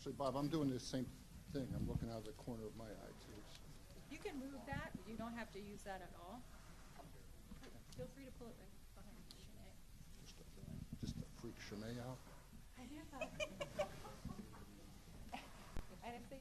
Actually, Bob, I'm doing the same thing. I'm looking out of the corner of my eye, too. You can move that. You don't have to use that at all. Feel free to pull it right behind Shanae. Just a freak Shanae out. I did that. And if they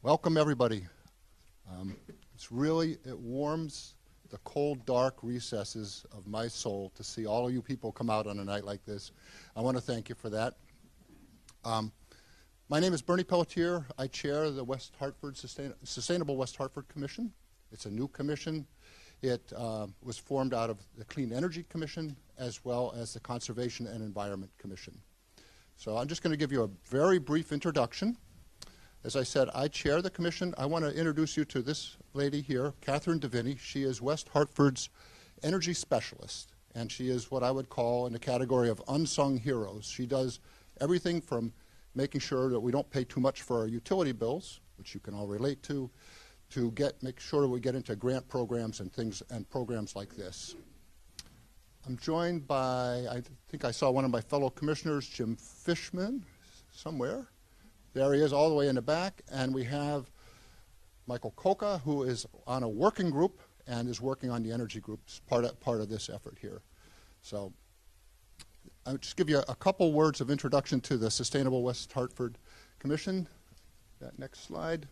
Welcome, everybody. It warms the cold, dark recesses of my soul to see all of you people come out on a night like this. I want to thank you for that. My name is Bernie Pelletier. I chair the West Hartford Sustainable West Hartford Commission. It's a new commission. It was formed out of the Clean Energy Commission as well as the Conservation and Environment Commission. So I'm just going to give you a very brief introduction. As I said, I chair the commission. I want to introduce you to this lady here, Catherine DeVinny. She is West Hartford's energy specialist, and she is what I would call in the category of unsung heroes. She does everything from making sure that we don't pay too much for our utility bills, which you can all relate to make sure that we get into grant programs and things and programs like this. I'm joined by, I think I saw one of my fellow commissioners, Jim Fishman, somewhere. There he is all the way in the back. And we have Michael Coca, who is on a working group and is working on the energy groups, part of this effort here. So I'll just give you a couple words of introduction to the Sustainable West Hartford Commission. That next slide.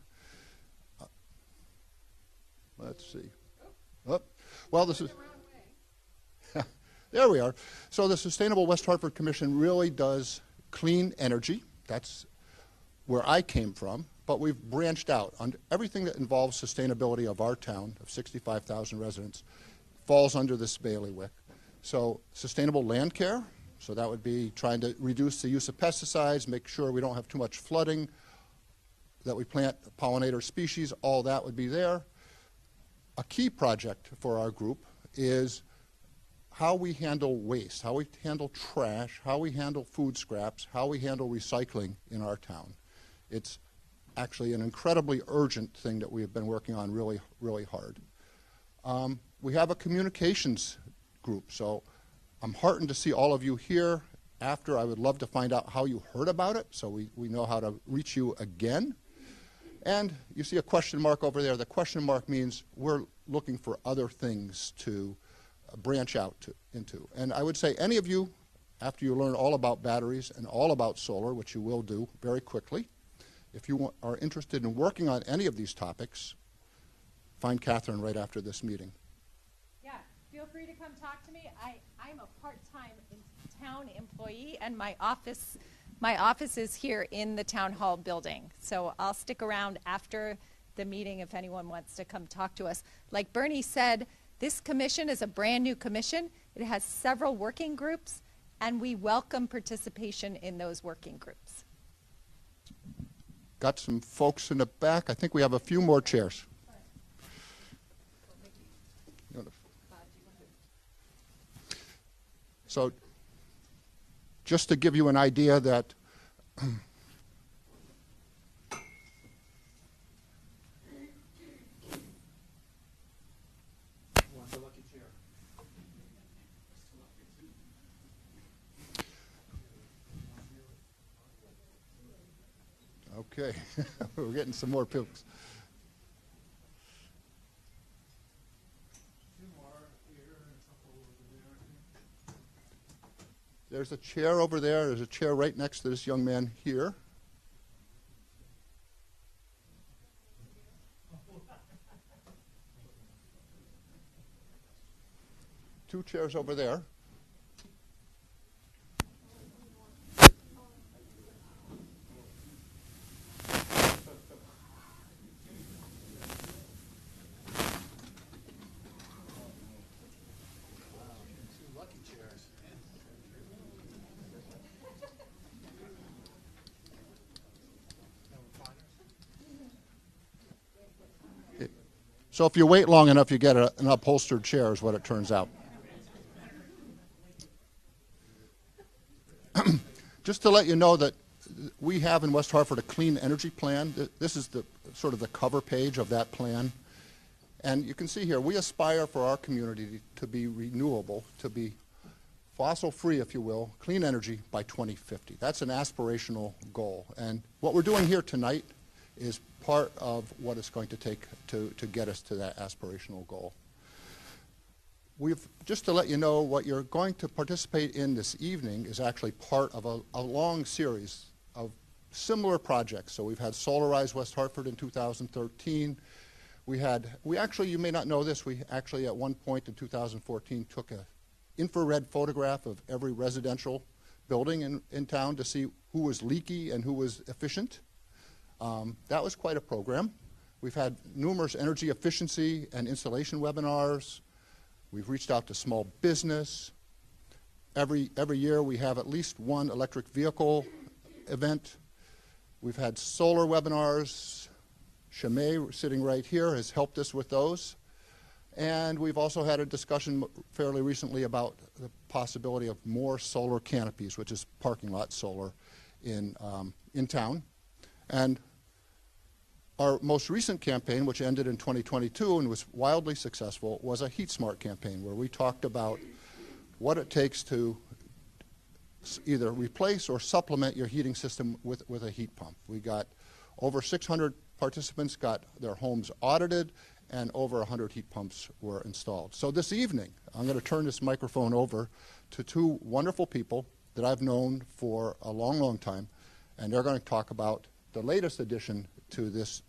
Let's see. Oh, well, this is... There we are. So the Sustainable West Hartford Commission really does clean energy. That's where I came from. But we've branched out on everything that involves sustainability of our town of 65,000 residents falls under this bailiwick. So sustainable land care, so that would be trying to reduce the use of pesticides, make sure we don't have too much flooding, that we plant pollinator species, all that would be there. A key project for our group is how we handle waste, how we handle trash, how we handle food scraps, how we handle recycling in our town. It's actually an incredibly urgent thing that we have been working on really, really hard. We have a communications group, so I'm heartened to see all of you here. After, I would love to find out how you heard about it, so we know how to reach you again. And you see a question mark over there. The question mark means we're looking for other things to branch out into. And I would say any of you, after you learn all about batteries and all about solar, which you will do very quickly, if you are interested in working on any of these topics, find Catherine right after this meeting. Yeah, feel free to come talk to me. I'm a part-time town employee, and my office is here in the town hall building. So I'll stick around after the meeting if anyone wants to come talk to us. Like Bernie said, this commission is a brand new commission. It has several working groups, and we welcome participation in those working groups. Got some folks in the back. I think we have a few more chairs. So just to give you an idea that okay, we're getting some more picks. There's a chair over there. There's a chair right next to this young man here. Two chairs over there. So if you wait long enough, you get an upholstered chair is what it turns out. Just to let you know that we have in West Hartford a clean energy plan. This is the sort of the cover page of that plan. And you can see here, we aspire for our community to be renewable, to be fossil-free, if you will, clean energy by 2050. That's an aspirational goal. And what we're doing here tonight is part of what it's going to take to get us to that aspirational goal. Just to let you know, what you're going to participate in this evening is actually part of a long series of similar projects. So we've had Solarize West Hartford in 2013. You may not know this, we actually at one point in 2014 took an infrared photograph of every residential building in town to see who was leaky and who was efficient. That was quite a program. We've had numerous energy efficiency and installation webinars. We've reached out to small business. Every year we have at least one electric vehicle event. We've had solar webinars. Chimay, sitting right here, has helped us with those. And we've also had a discussion fairly recently about the possibility of more solar canopies, which is parking lot solar in town. And our most recent campaign, which ended in 2022 and was wildly successful, was a Heat Smart campaign where we talked about what it takes to either replace or supplement your heating system with a heat pump. We got over 600 participants got their homes audited, and over 100 heat pumps were installed. So this evening, I'm going to turn this microphone over to two wonderful people that I've known for a long, long time, and they're going to talk about the latest addition to this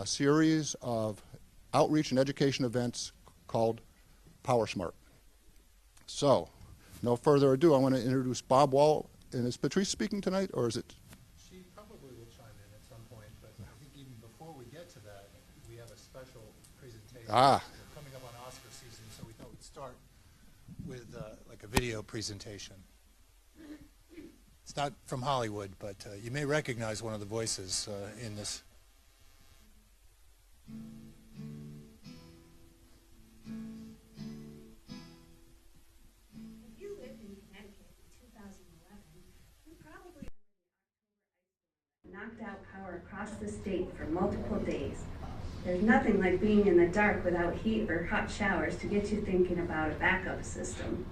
series of outreach and education events called PowerSmart. So, no further ado, I want to introduce Bob Wall. And is Patrice speaking tonight, or is it? She probably will chime in at some point, but I think even before we get to that, we have a special presentation. We're coming up on Oscar season, so we thought we'd start with like a video presentation. It's not from Hollywood, but you may recognize one of the voices in this. If you lived in Connecticut in 2011, you probably knocked out power across the state for multiple days. There's nothing like being in the dark without heat or hot showers to get you thinking about a backup system.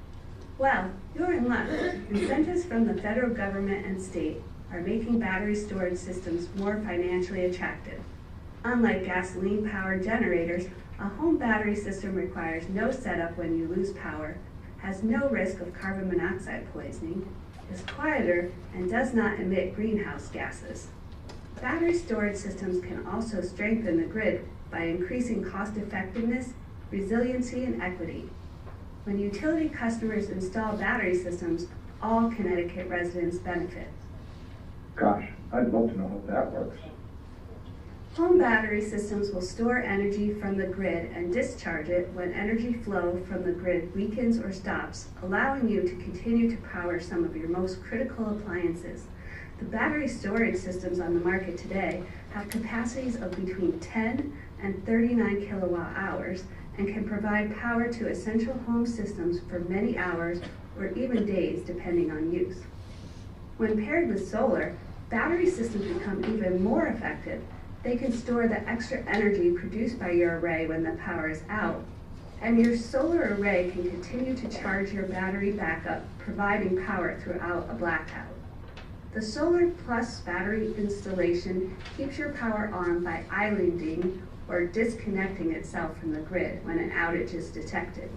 Well, you're in luck. Incentives from the federal government and state are making battery storage systems more financially attractive. Unlike gasoline-powered generators, a home battery system requires no setup when you lose power, has no risk of carbon monoxide poisoning, is quieter, and does not emit greenhouse gases. Battery storage systems can also strengthen the grid by increasing cost-effectiveness, resiliency, and equity. When utility customers install battery systems, all Connecticut residents benefit. Gosh, I'd love to know how that works. Home battery systems will store energy from the grid and discharge it when energy flow from the grid weakens or stops, allowing you to continue to power some of your most critical appliances. The battery storage systems on the market today have capacities of between 10 and 39 kilowatt hours and can provide power to essential home systems for many hours or even days depending on use. When paired with solar, battery systems become even more effective. They can store the extra energy produced by your array when the power is out, and your solar array can continue to charge your battery backup, providing power throughout a blackout. The Solar Plus battery installation keeps your power on by islanding or disconnecting itself from the grid when an outage is detected.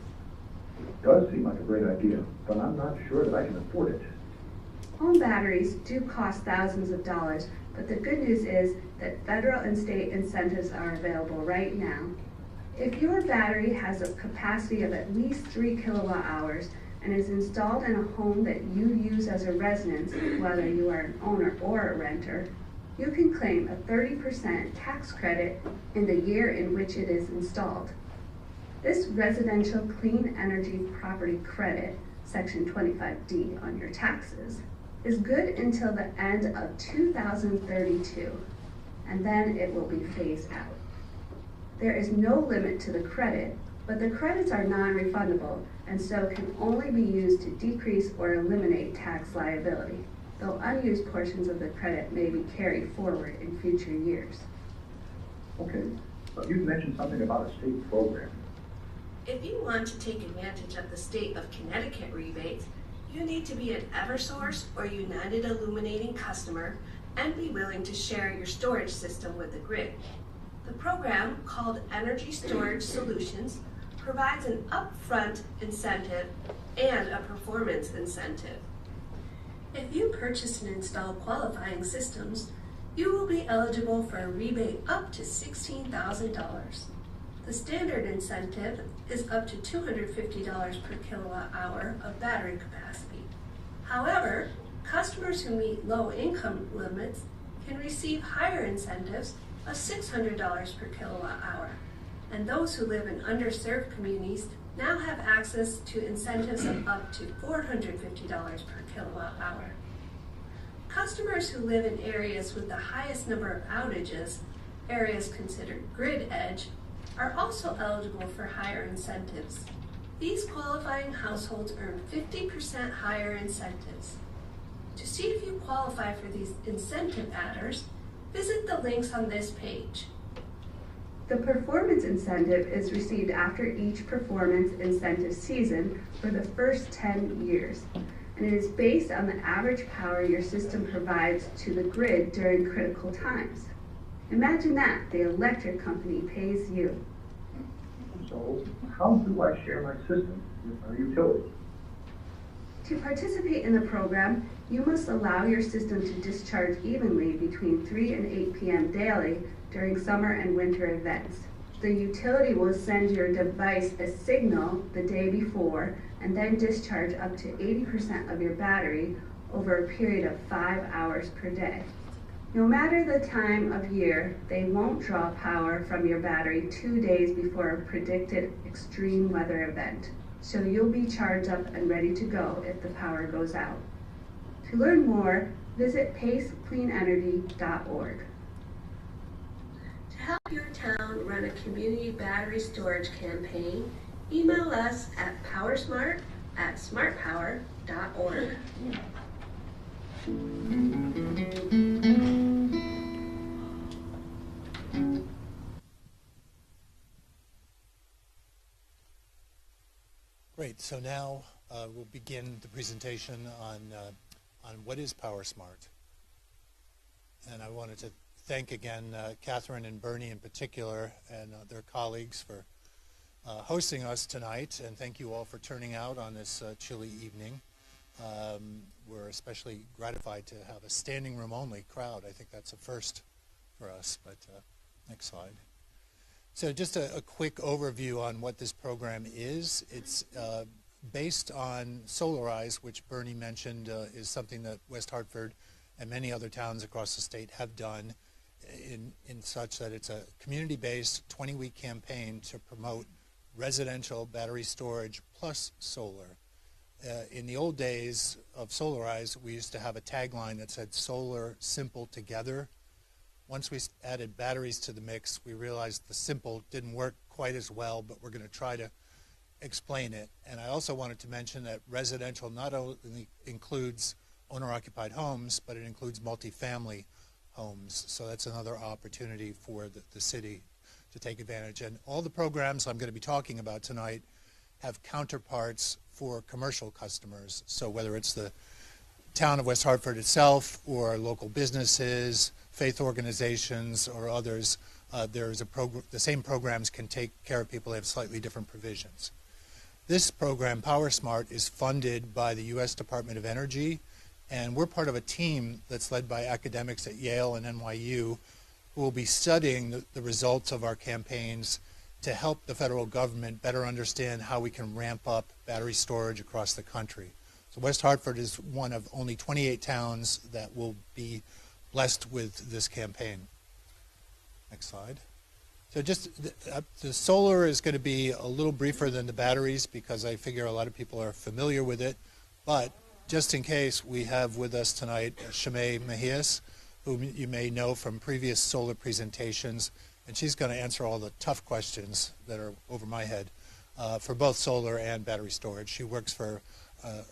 It does seem like a great idea, but I'm not sure that I can afford it. Home batteries do cost thousands of dollars, but the good news is that federal and state incentives are available right now. If your battery has a capacity of at least 3 kilowatt hours and is installed in a home that you use as a residence, whether you are an owner or a renter, you can claim a 30% tax credit in the year in which it is installed. This residential clean energy property credit, Section 25D on your taxes, is good until the end of 2032, and then it will be phased out. There is no limit to the credit, but the credits are non-refundable and so can only be used to decrease or eliminate tax liability, though unused portions of the credit may be carried forward in future years. Okay, but you mentioned something about a state program. If you want to take advantage of the state of Connecticut rebates, you need to be an Eversource or United Illuminating customer and be willing to share your storage system with the grid. The program, called Energy Storage Solutions, provides an upfront incentive and a performance incentive. If you purchase and install qualifying systems, you will be eligible for a rebate up to $16,000. The standard incentive is up to $250 per kilowatt hour of battery capacity. However, customers who meet low income limits can receive higher incentives of $600 per kilowatt hour, and those who live in underserved communities now have access to incentives of up to $450 per kilowatt hour. Customers who live in areas with the highest number of outages, areas considered grid edge, are also eligible for higher incentives. These qualifying households earn 50% higher incentives. To see if you qualify for these incentive adders, visit the links on this page. The performance incentive is received after each performance incentive season for the first 10 years. and it is based on the average power your system provides to the grid during critical times. Imagine that, the electric company pays you. So how do I share my system with our utility? To participate in the program, you must allow your system to discharge evenly between 3 and 8 p.m. daily during summer and winter events. The utility will send your device a signal the day before and then discharge up to 80% of your battery over a period of 5 hours per day. No matter the time of year, they won't draw power from your battery 2 days before a predicted extreme weather event, so you'll be charged up and ready to go if the power goes out. To learn more, visit pacecleanenergy.org. To help your town run a community battery storage campaign, email us at PowerSmart@smartpower.org. Great. So now we'll begin the presentation on what is PowerSmart. And I wanted to thank again Catherine and Bernie in particular and their colleagues for hosting us tonight, and thank you all for turning out on this chilly evening. We're especially gratified to have a standing room only crowd. I think that's a first for us, but next slide. So just a quick overview on what this program is. It's based on Solarize, which Bernie mentioned is something that West Hartford and many other towns across the state have done in such that it's a community-based 20-week campaign to promote residential battery storage plus solar. In the old days of Solarize, we used to have a tagline that said solar, simple, together. Once we added batteries to the mix, we realized the simple didn't work quite as well, but we're going to try to explain it. And I also wanted to mention that residential not only includes owner-occupied homes, but it includes multifamily homes. So that's another opportunity for the city to take advantage. And all the programs I'm going to be talking about tonight have counterparts for commercial customers. So whether it's the Town of West Hartford itself or local businesses, faith organizations, or others, the same programs can take care of people. They have slightly different provisions. This program, PowerSmart, is funded by the U.S. Department of Energy, and we're part of a team that's led by academics at Yale and NYU who will be studying the results of our campaigns to help the federal government better understand how we can ramp up battery storage across the country. So West Hartford is one of only 28 towns that will be blessed with this campaign. Next slide. So just the solar is going to be a little briefer than the batteries because I figure a lot of people are familiar with it. But just in case, we have with us tonight Shimei Mejias, whom you may know from previous solar presentations, and she's going to answer all the tough questions that are over my head for both solar and battery storage. She works for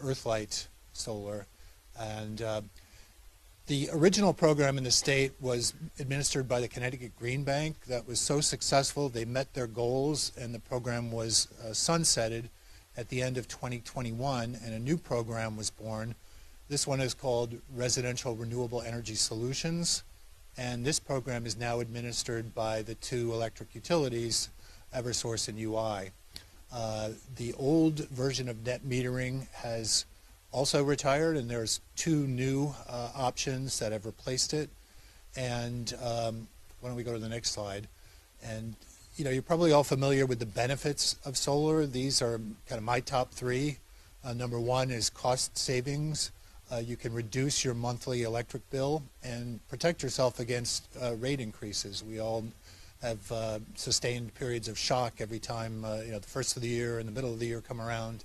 Earthlight Solar, and the original program in the state was administered by the Connecticut Green Bank. That was so successful, they met their goals, and the program was sunsetted at the end of 2021, and a new program was born. This one is called Residential Renewable Energy Solutions, and this program is now administered by the two electric utilities, Eversource and UI. The old version of net metering has also retired, and there's two new options that have replaced it. And why don't we go to the next slide? And you're probably all familiar with the benefits of solar. These are kind of my top three. Number one is cost savings. You can reduce your monthly electric bill and protect yourself against rate increases. We all have sustained periods of shock every time the first of the year and the middle of the year come around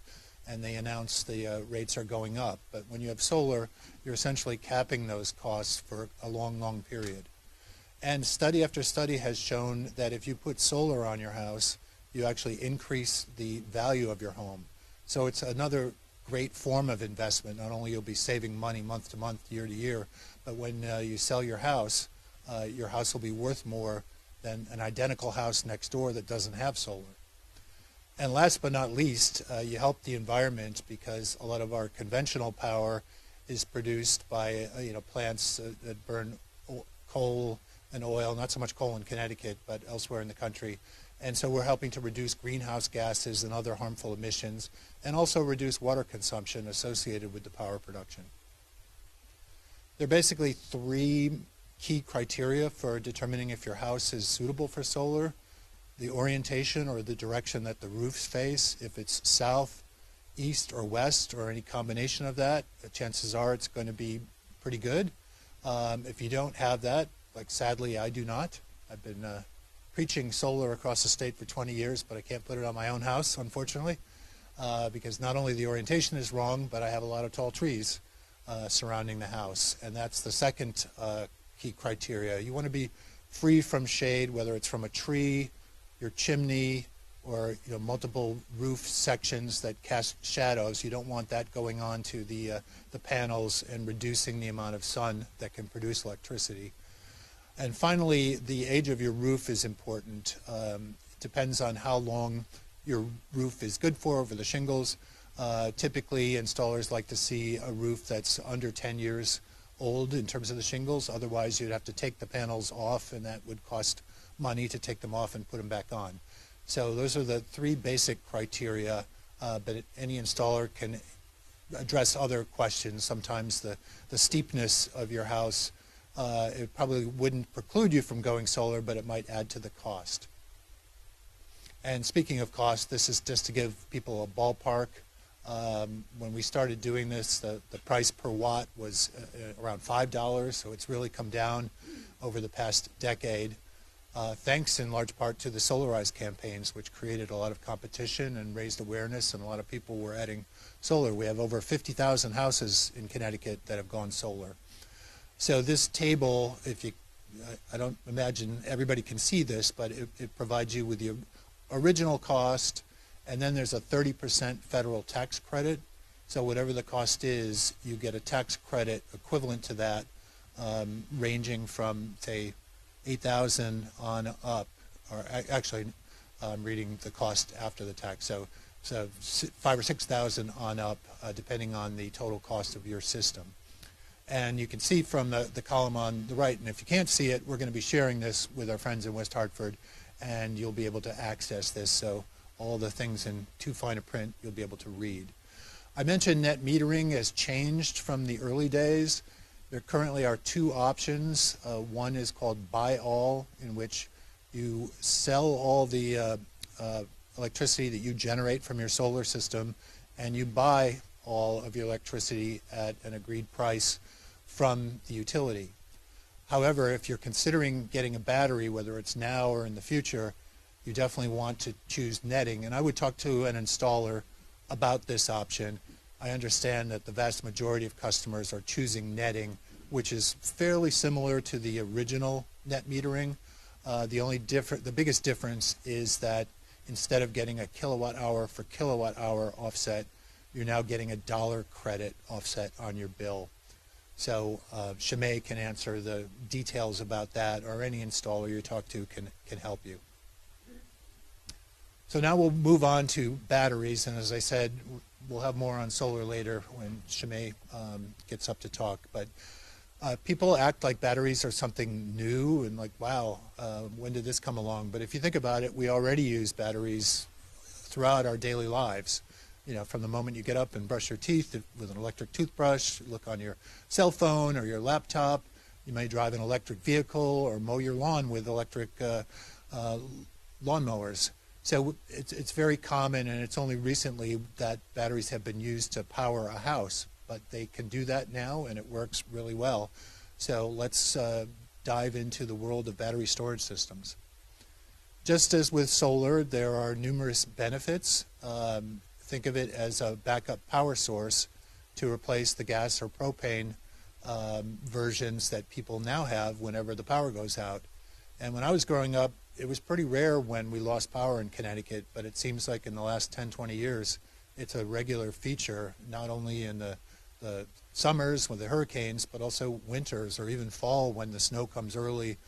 and they announce the rates are going up. But when you have solar, you're essentially capping those costs for a long, long period. And study after study has shown that if you put solar on your house, you actually increase the value of your home. So it's another great form of investment. Not only you'll be saving money month to month, year to year, but when you sell your house will be worth more than an identical house next door that doesn't have solar. And last but not least, you help the environment because a lot of our conventional power is produced by plants that burn coal and oil, not so much coal in Connecticut, but elsewhere in the country. And so we're helping to reduce greenhouse gases and other harmful emissions, and also reduce water consumption associated with the power production. There are basically 3 key criteria for determining if your house is suitable for solar. The orientation or the direction that the roofs face. If it's south, east, or west, or any combination of that, chances are it's going to be pretty good. If you don't have that, like sadly I do not. I've been preaching solar across the state for 20 years, but I can't put it on my own house, unfortunately, because not only the orientation is wrong, but I have a lot of tall trees surrounding the house. And that's the second key criteria. You want to be free from shade, whether it's from a tree, your chimney, or multiple roof sections that cast shadows. You don't want that going on to the panels and reducing the amount of sun that can produce electricity. And finally, the age of your roof is important. It depends on how long your roof is good for over the shingles. Typically, installers like to see a roof that's under 10 years old in terms of the shingles. Otherwise, you'd have to take the panels off, and that would cost money to take them off and put them back on. So those are the 3 basic criteria, but any installer can address other questions. Sometimes the steepness of your house, it probably wouldn't preclude you from going solar, but it might add to the cost. And speaking of cost, this is just to give people a ballpark. When we started doing this, the price per watt was around $5, so it's really come down over the past decade. Thanks in large part to the Solarize campaigns, which created a lot of competition and raised awareness, and a lot of people were adding solar. We have over 50,000 houses in Connecticut that have gone solar. So this table, I don't imagine everybody can see this, but it provides you with the original cost, and then there's a 30% federal tax credit. So whatever the cost is, you get a tax credit equivalent to that, ranging from, say, $8,000 on up, or actually I'm reading the cost after the tax, so $5,000 or $6,000 on up, depending on the total cost of your system. And you can see from the column on the right, and if you can't see it, we're going to be sharing this with our friends in West Hartford, and you'll be able to access this, so all the things in too fine a print you'll be able to read. I mentioned net metering has changed from the early days. There currently are 2 options. One is called buy all, in which you sell all the electricity that you generate from your solar system, and you buy all of your electricity at an agreed price from the utility. However, if you're considering getting a battery, whether it's now or in the future, you definitely want to choose netting. And I would talk to an installer about this option. I understand that the vast majority of customers are choosing netting, which is fairly similar to the original net metering. The biggest difference is that instead of getting a kilowatt hour for kilowatt hour offset, you're now getting a $1 credit offset on your bill. So Shimei can answer the details about that, or any installer you talk to can help you. So now we'll move on to batteries, and as I said, we'll have more on solar later when Shimei gets up to talk. But people act like batteries are something new and like, wow, when did this come along? But if you think about it, we already use batteries throughout our daily lives. From the moment you get up and brush your teeth with an electric toothbrush, look on your cell phone or your laptop. You may drive an electric vehicle or mow your lawn with electric lawnmowers. So it's very common, and it's only recently that batteries have been used to power a house, but they can do that now, and it works really well. So let's dive into the world of battery storage systems. Just as with solar, there are numerous benefits. Think of it as a backup power source to replace the gas or propane versions that people now have whenever the power goes out. And when I was growing up, it was pretty rare when we lost power in Connecticut, but it seems like in the last 10, 20 years, it's a regular feature, not only in the summers with the hurricanes, but also winters or even fall when the snow comes early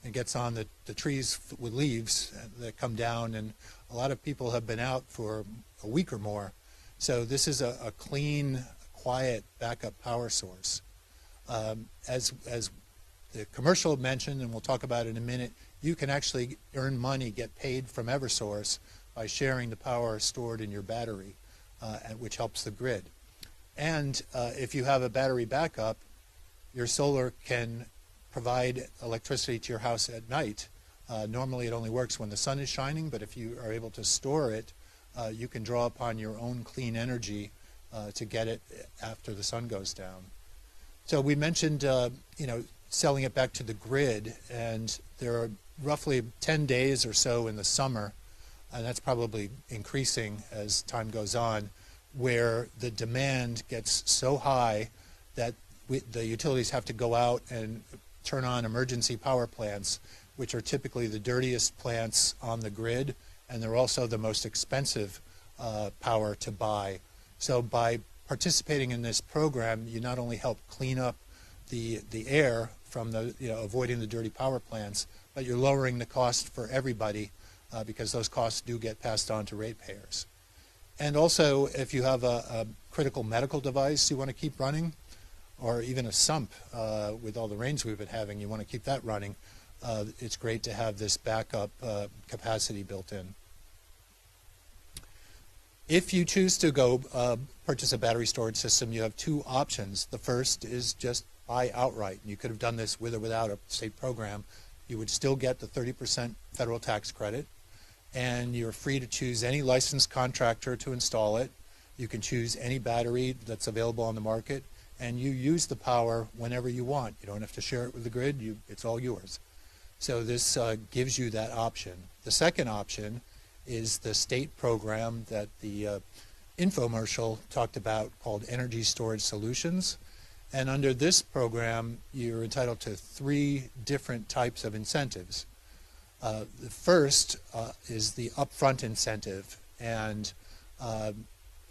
and gets on the trees with leaves that come down, and a lot of people have been out for a week or more. So this is a clean, quiet backup power source. As the commercial mentioned, and we'll talk about it in a minute, you can actually earn money, get paid from Eversource by sharing the power stored in your battery, which helps the grid. And if you have a battery backup, your solar can provide electricity to your house at night. Normally it only works when the sun is shining, but if you are able to store it, you can draw upon your own clean energy to get it after the sun goes down. So we mentioned selling it back to the grid, and there are roughly 10 days or so in the summer, and that's probably increasing as time goes on, where the demand gets so high that the utilities have to go out and turn on emergency power plants, which are typically the dirtiest plants on the grid, and they're also the most expensive power to buy. So by participating in this program, you not only help clean up the air from avoiding the dirty power plants, but you're lowering the cost for everybody because those costs do get passed on to ratepayers. And also, if you have a critical medical device you want to keep running, or even a sump with all the rains we've been having, you want to keep that running, it's great to have this backup capacity built in. If you choose to go purchase a battery storage system, you have two options. The first is just buy outright. You could have done this with or without a state program. You would still get the 30% federal tax credit, and you're free to choose any licensed contractor to install it. You can choose any battery that's available on the market, and you use the power whenever you want. You don't have to share it with the grid. It's all yours. So this gives you that option. The second option is the state program that the infomercial talked about called Energy Storage Solutions. And under this program, you're entitled to 3 different types of incentives. The first is the upfront incentive, and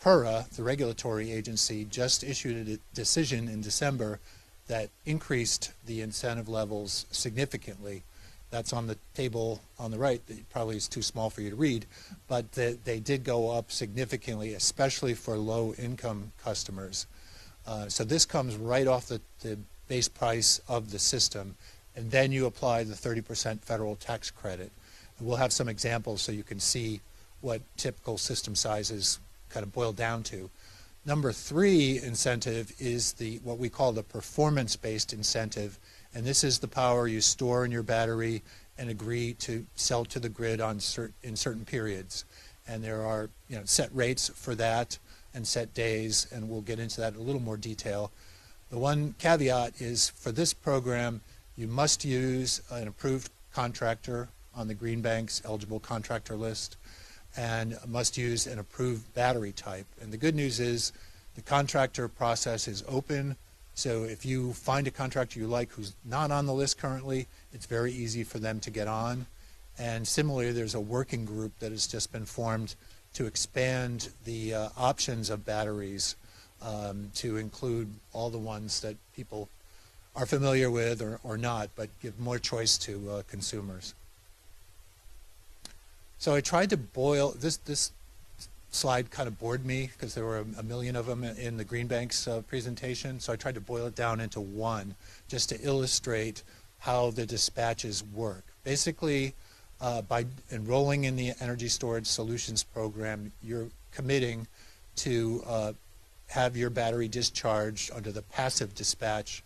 PURA, the regulatory agency, just issued a decision in December that increased the incentive levels significantly. That's on the table on the right. That probably is too small for you to read, but they did go up significantly, especially for low-income customers. So this comes right off the base price of the system, and then you apply the 30% federal tax credit. And we'll have some examples so you can see what typical system sizes kind of boil down to. Number 3 incentive is what we call the performance-based incentive, and this is the power you store in your battery and agree to sell to the grid in certain periods. And there are set rates for that and set days, and we'll get into that in a little more detail. The one caveat is for this program, you must use an approved contractor on the Green Bank's eligible contractor list, and must use an approved battery type. And the good news is the contractor process is open, so if you find a contractor you like who's not on the list currently, it's very easy for them to get on. And similarly, there's a working group that has just been formed to expand the options of batteries to include all the ones that people are familiar with or not, but give more choice to consumers. So I tried to boil, this slide kind of bored me because there were a million of them in the Green Bank's presentation, so I tried to boil it down into one just to illustrate how the dispatches work. Basically, by enrolling in the Energy Storage Solutions program, you're committing to have your battery discharged under the passive dispatch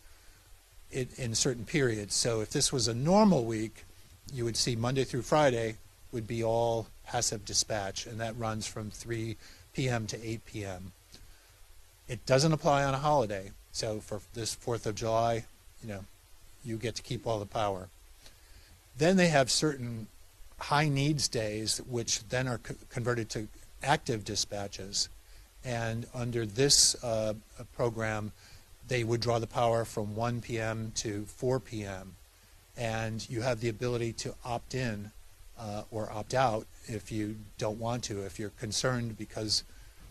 in certain periods. So if this was a normal week, you would see Monday through Friday would be all passive dispatch, and that runs from 3 p.m. to 8 p.m. It doesn't apply on a holiday. So for this 4th of July, you get to keep all the power. Then they have certain high needs days, which then are converted to active dispatches. And under this program, they would draw the power from 1 p.m. to 4 p.m. And you have the ability to opt in or opt out if you don't want to. If you're concerned because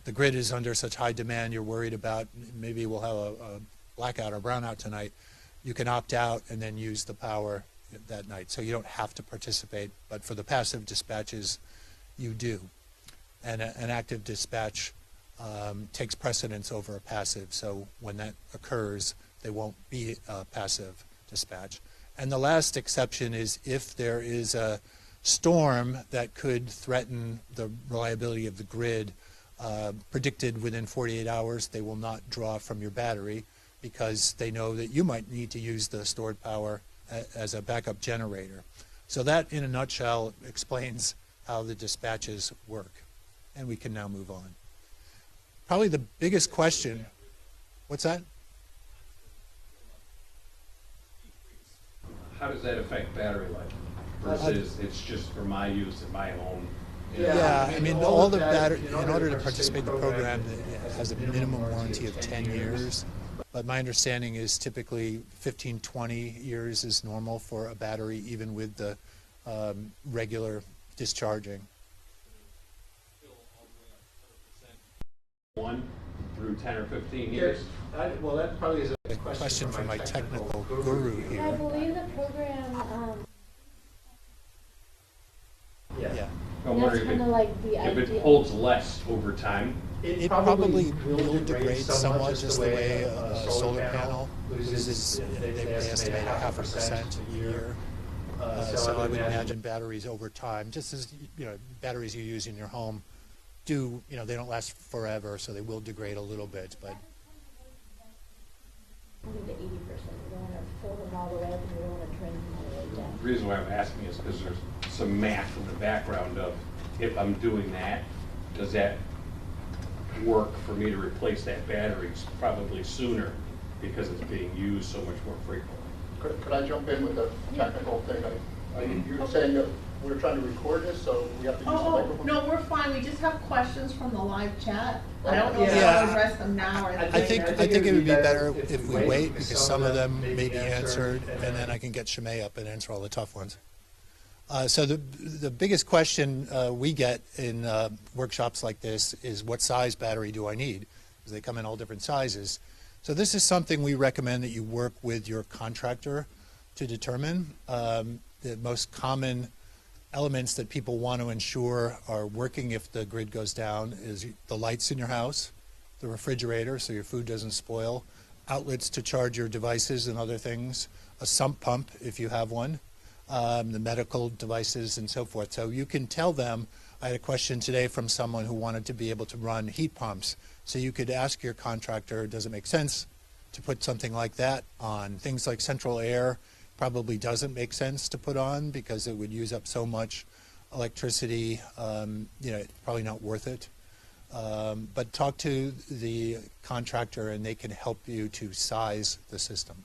the grid is under such high demand, you're worried about maybe we'll have a blackout or brownout tonight, you can opt out and then use the power that night. So you don't have to participate, but for the passive dispatches, you do. And an active dispatch takes precedence over a passive. So when that occurs, there won't be a passive dispatch. And the last exception is if there is a storm that could threaten the reliability of the grid, predicted within 48 hours, they will not draw from your battery because they know that you might need to use the stored power as a backup generator. So that, in a nutshell, explains how the dispatches work. And we can now move on. Probably the biggest question, what's that? How does that affect battery life versus it's just for my use in my home? Yeah, I mean, all the battery, in order to participate in the program, it has a minimum warranty of 10 years. But my understanding is typically 15, 20 years is normal for a battery, even with the regular discharging. 1 through 10 or 15 years? Well, that probably is a question for my technical guru I here. believe the program, Yeah. I'm that's wondering kind of like the if idea. it holds less over time. It probably will degrade somewhat, just the way a solar panel loses, they estimate 0.5% a year. So I would imagine batteries over time, just as batteries you use in your home do, they don't last forever, so they will degrade a little bit. But Only to 80%. We don't want to fill them all the way up and we don't want to drain them all the way down. The reason why I'm asking is because there's some math in the background of if I'm doing that, does that work for me to replace that battery probably sooner because it's being used so much more frequently? Could I jump in with a technical thing? You're saying that we're trying to record this, so we have to use the microphone? No, we're fine. We just have questions from the live chat. I don't know if Yeah. I'll address them now or I think it would be better if we wait, because some of them may be answered, and then I can get Shimei up and answer all the tough ones. So the biggest question we get in workshops like this is, what size battery do I need? Because they come in all different sizes. So this is something we recommend that you work with your contractor to determine. The most common elements that people want to ensure are working if the grid goes down is the lights in your house, the refrigerator so your food doesn't spoil, outlets to charge your devices and other things, a sump pump if you have one, the medical devices and so forth. So you can tell them. I had a question today from someone who wanted to be able to run heat pumps. So you could ask your contractor, does it make sense to put something like that on? Things like central air probably doesn't make sense to put on because it would use up so much electricity. It's probably not worth it. But talk to the contractor and they can help you to size the system.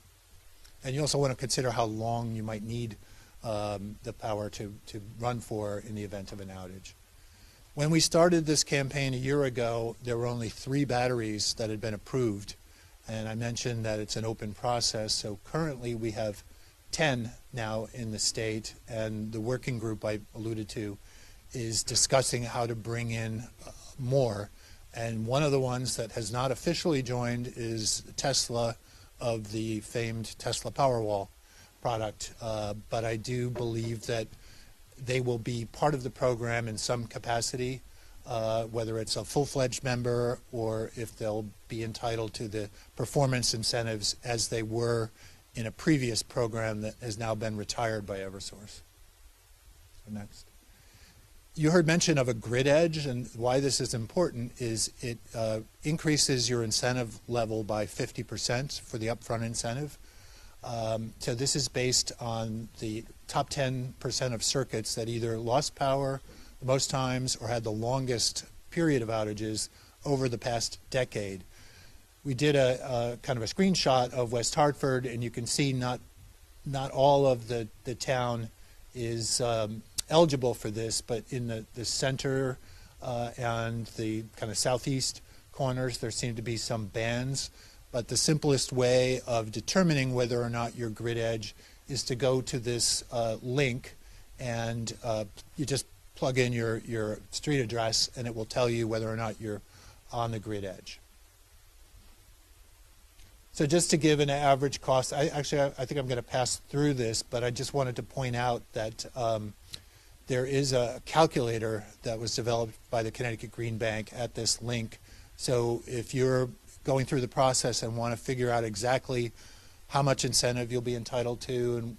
And you also want to consider how long you might need the power to run for in the event of an outage. When we started this campaign a year ago, there were only 3 batteries that had been approved. And I mentioned that it's an open process. So currently we have 10 now in the state, and the working group I alluded to is discussing how to bring in more. And one of the ones that has not officially joined is Tesla, of the famed Tesla Powerwall product. But I do believe that they will be part of the program in some capacity, whether it's a full-fledged member or if they'll be entitled to the performance incentives as they were in a previous program that has now been retired by Eversource. So next. You heard mention of a grid edge, and why this is important is it increases your incentive level by 50% for the upfront incentive. So this is based on the top 10% of circuits that either lost power the most times or had the longest period of outages over the past decade. We did a kind of a screenshot of West Hartford, and you can see not all of the town is eligible for this, but in the center and the kind of southeast corners, there seem to be some bans. But the simplest way of determining whether or not you're grid edge is to go to this link, and you just plug in your street address, and it will tell you whether or not you're on the grid edge. So just to give an average cost, I think I'm going to pass through this, but I just wanted to point out that there is a calculator that was developed by the Connecticut Green Bank at this link. So if you're going through the process and want to figure out exactly how much incentive you'll be entitled to and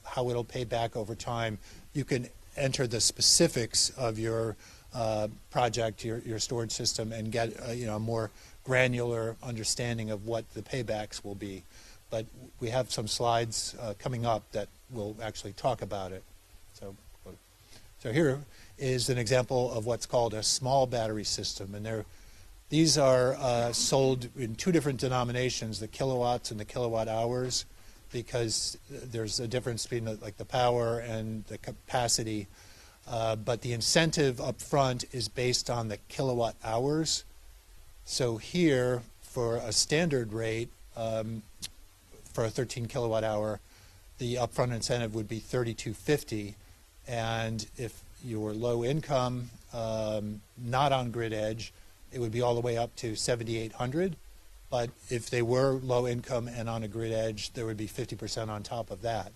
how it'll pay back over time, you can enter the specifics of your project, your storage system, and get a more granular understanding of what the paybacks will be. But we have some slides coming up that will actually talk about it. So here is an example of what's called a small battery system, and these are sold in two different denominations, the kilowatts and the kilowatt hours, because there's a difference between the power and the capacity. But the incentive up front is based on the kilowatt hours. So here, for a standard rate, for a 13 kilowatt hour, the upfront incentive would be $32.50. And if you were low income, not on grid edge, it would be all the way up to $7,800. But if they were low income and on a grid edge, there would be 50% on top of that.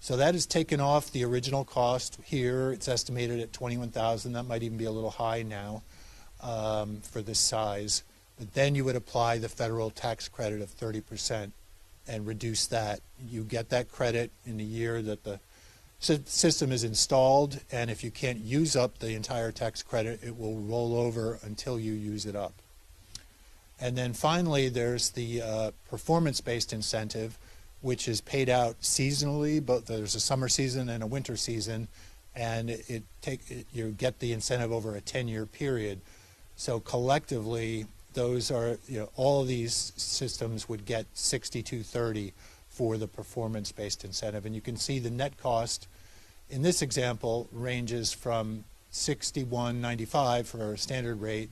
So that is taken off the original cost. Here it's estimated at $21,000. That might even be a little high now for this size. But then you would apply the federal tax credit of 30% and reduce that. You get that credit in the year that the system is installed, and if you can't use up the entire tax credit, it will roll over until you use it up. And then finally, there's the performance-based incentive, which is paid out seasonally, but there's a summer season and a winter season, and you get the incentive over a 10-year period. So collectively, those are, all of these systems would get $62.30 for the performance-based incentive. And you can see the net cost in this example ranges from $61.95 for a standard rate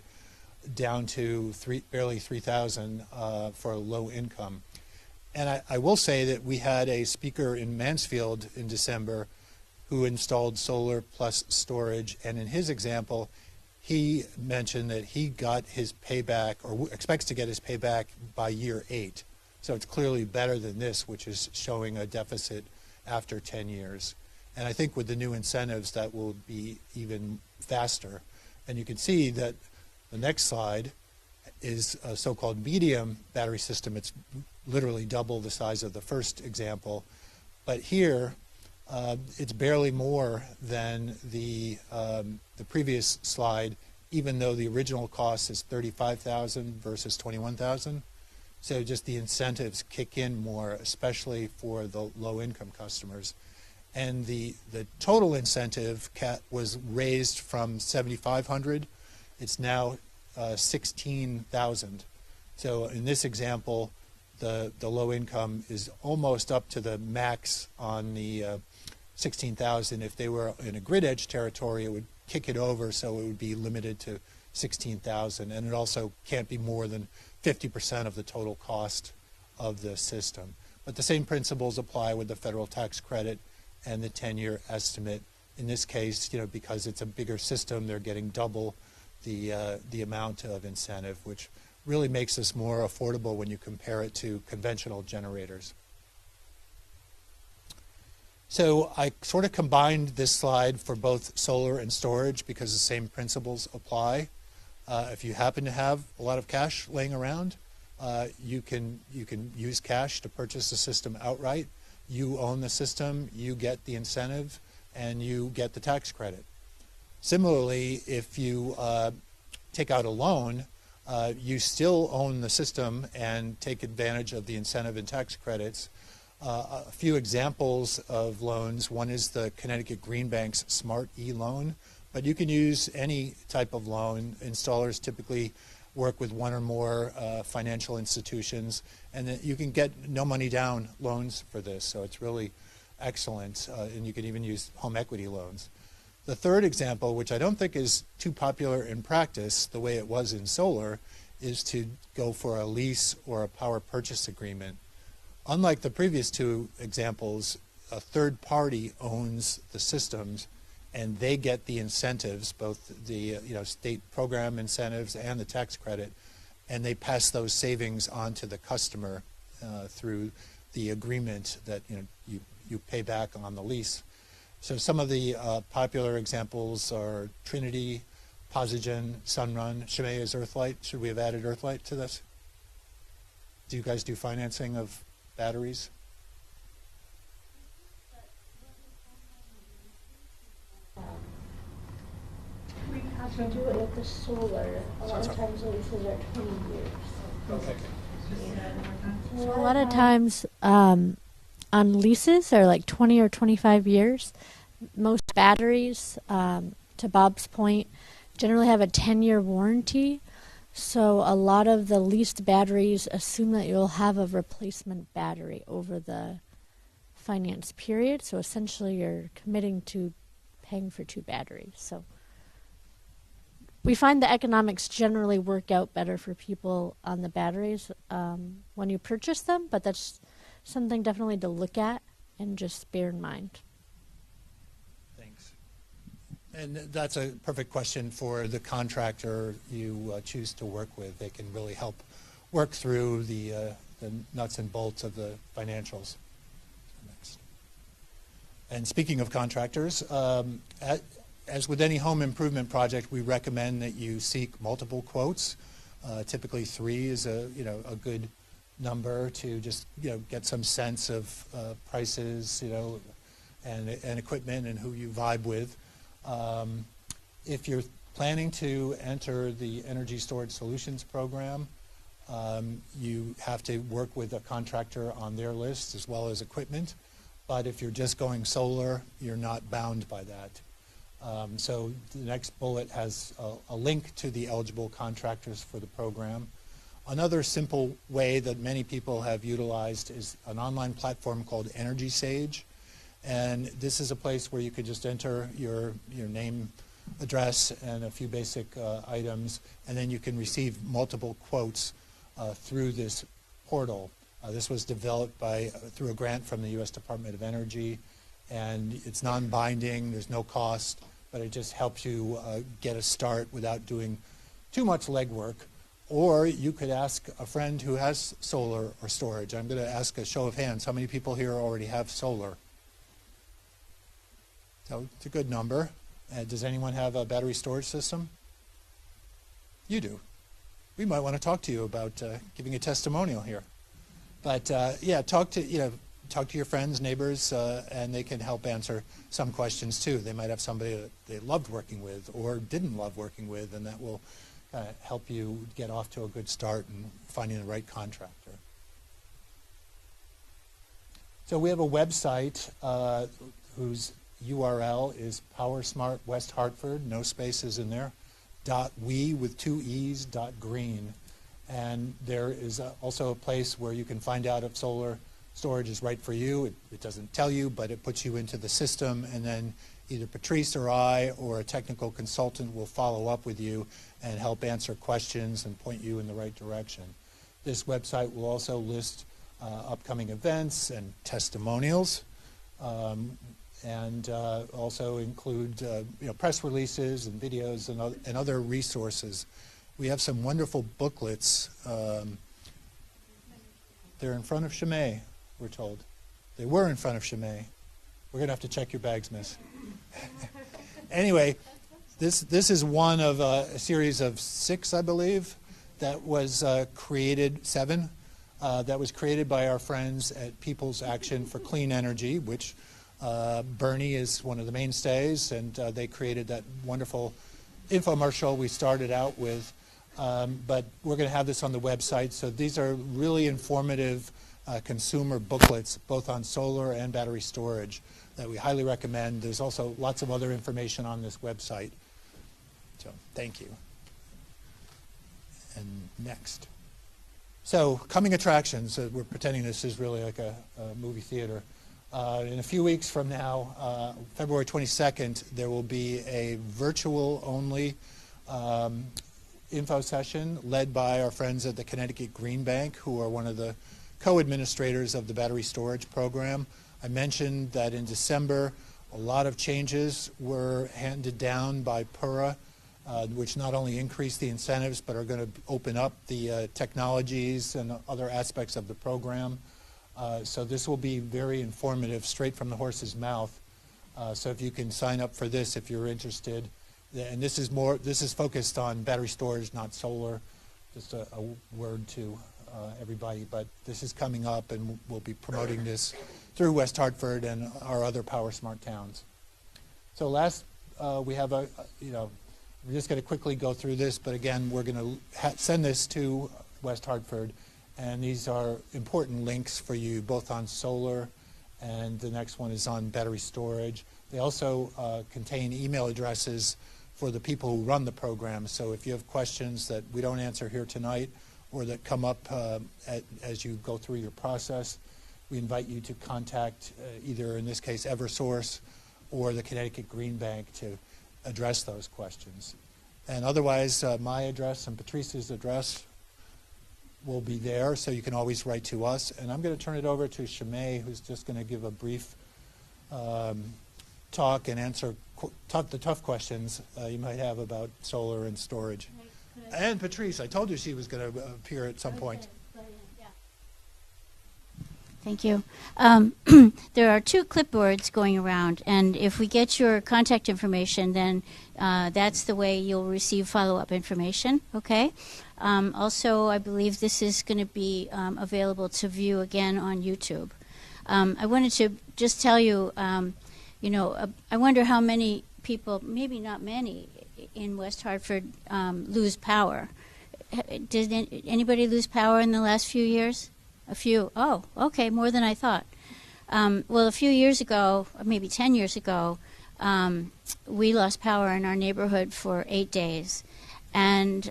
down to barely $3,000 for a low income. And I will say that we had a speaker in Mansfield in December who installed solar plus storage, and in his example, he mentioned that he got his payback, or expects to get his payback by year 8. So it's clearly better than this, which is showing a deficit after 10 years. And I think with the new incentives, that will be even faster. And you can see that the next slide is a so-called medium battery system. It's literally double the size of the first example. But here, it's barely more than the previous slide, even though the original cost is $35,000 versus $21,000. So just the incentives kick in more, especially for the low-income customers. And the total incentive was raised from $7,500. It's now $16,000. So in this example, the low income is almost up to the max on the $16,000. If they were in a grid edge territory, it would kick it over, so it would be limited to $16,000. And it also can't be more than 50% of the total cost of the system. But the same principles apply with the federal tax credit and the 10-year estimate. In this case, because it's a bigger system, they're getting double the amount of incentive, which really makes this more affordable when you compare it to conventional generators. So I sort of combined this slide for both solar and storage because the same principles apply. If you happen to have a lot of cash laying around, you can use cash to purchase the system outright. You own the system, you get the incentive, and you get the tax credit. Similarly, if you take out a loan, you still own the system and take advantage of the incentive and tax credits. A few examples of loans. One is the Connecticut Green Bank's Smart E-loan, but you can use any type of loan. Installers typically work with one or more financial institutions, and then you can get no money down loans for this, so it's really excellent, and you can even use home equity loans. The third example, which I don't think is too popular in practice the way it was in solar, is to go for a lease or a power purchase agreement. Unlike the previous two examples, a third party owns the systems and they get the incentives, both the state program incentives and the tax credit, and they pass those savings on to the customer through the agreement that you pay back on the lease. So some of the popular examples are Trinity, Posigen, Sunrun. Shemay is Earthlight. Should we have added Earthlight to this? Do you guys do financing of batteries? We have to do it with the solar. A lot of times the leases are 20 years. Okay. So a lot of times on leases are like 20 or 25 years. Most batteries, to Bob's point, generally have a 10-year warranty. So a lot of the leased batteries assume that you'll have a replacement battery over the finance period. So essentially you're committing to paying for 2 batteries. So we find the economics generally work out better for people on the batteries when you purchase them, but that's something definitely to look at and just bear in mind. Thanks. And that's a perfect question for the contractor you choose to work with. They can really help work through the nuts and bolts of the financials. Next. And speaking of contractors, as with any home improvement project, we recommend that you seek multiple quotes. Typically 3 is a good number to just get some sense of prices, and equipment and who you vibe with. If you're planning to enter the Energy Storage Solutions program, you have to work with a contractor on their list as well as equipment. But if you're just going solar, you're not bound by that. So the next bullet has a link to the eligible contractors for the program. Another simple way that many people have utilized is an online platform called Energy Sage. And this is a place where you could just enter your name, address, and a few basic items, and then you can receive multiple quotes through this portal. This was developed through a grant from the U.S. Department of Energy, and it's non-binding, there's no cost, but it just helps you get a start without doing too much legwork. Or you could ask a friend who has solar or storage. I'm going to ask a show of hands. How many people here already have solar? So it's a good number. Does anyone have a battery storage system? You do. We might want to talk to you about giving a testimonial here. But yeah, talk to your friends, neighbors, and they can help answer some questions too. They might have somebody that they loved working with or didn't love working with, and that will help you get off to a good start in finding the right contractor. So we have a website whose URL is PowerSmart West Hartford, no spaces in there, .we with 2 E's, .green. And there is also a place where you can find out if solar storage is right for you. It doesn't tell you, but it puts you into the system, and then either Patrice or I or a technical consultant will follow up with you and help answer questions and point you in the right direction. This website will also list upcoming events and testimonials, and also include press releases and videos and other resources. We have some wonderful booklets. They're in front of Shemay, we're told. They were in front of Shemay. We're going to have to check your bags, miss. Anyway, this is one of a series of 6, I believe, that was created, 7, that was created by our friends at People's Action for Clean Energy, which Bernie is one of the mainstays, and they created that wonderful infomercial we started out with. But we're going to have this on the website. So these are really informative consumer booklets, both on solar and battery storage, that we highly recommend. There's also lots of other information on this website. So thank you. And next. So coming attractions. We're pretending this is really like a movie theater. In a few weeks from now, February 22nd, there will be a virtual-only info session led by our friends at the Connecticut Green Bank, who are one of the co-administrators of the battery storage program. I mentioned that in December, a lot of changes were handed down by PURA which not only increase the incentives but are going to open up the technologies and other aspects of the program. So this will be very informative, straight from the horse's mouth. So if you can sign up for this if you're interested. And this is focused on battery storage, not solar. Just a word to everybody, but this is coming up, and we'll be promoting this through West Hartford and our other PowerSmart towns. So last, we have we're just going to quickly go through this, but again, we're going to send this to West Hartford, and these are important links for you, both on solar, and the next one is on battery storage. They also contain email addresses for the people who run the program. So if you have questions that we don't answer here tonight or that come up as you go through your process, we invite you to contact either, in this case, Eversource or the Connecticut Green Bank to address those questions. And otherwise, my address and Patrice's address will be there, so you can always write to us. And I'm going to turn it over to Shimei, who's just going to give a brief talk and answer the tough questions you might have about solar and storage. And Patrice, I told you she was going to appear at some point. Thank you. There are 2 clipboards going around, and if we get your contact information, then that's the way you'll receive follow-up information, okay? Also, I believe this is going to be available to view again on YouTube. I wanted to just tell you, I wonder how many people, maybe not many, in West Hartford lose power. Did anybody lose power in the last few years? A few. Oh, okay, more than I thought. Well, a few years ago, or maybe 10 years ago, we lost power in our neighborhood for 8 days. And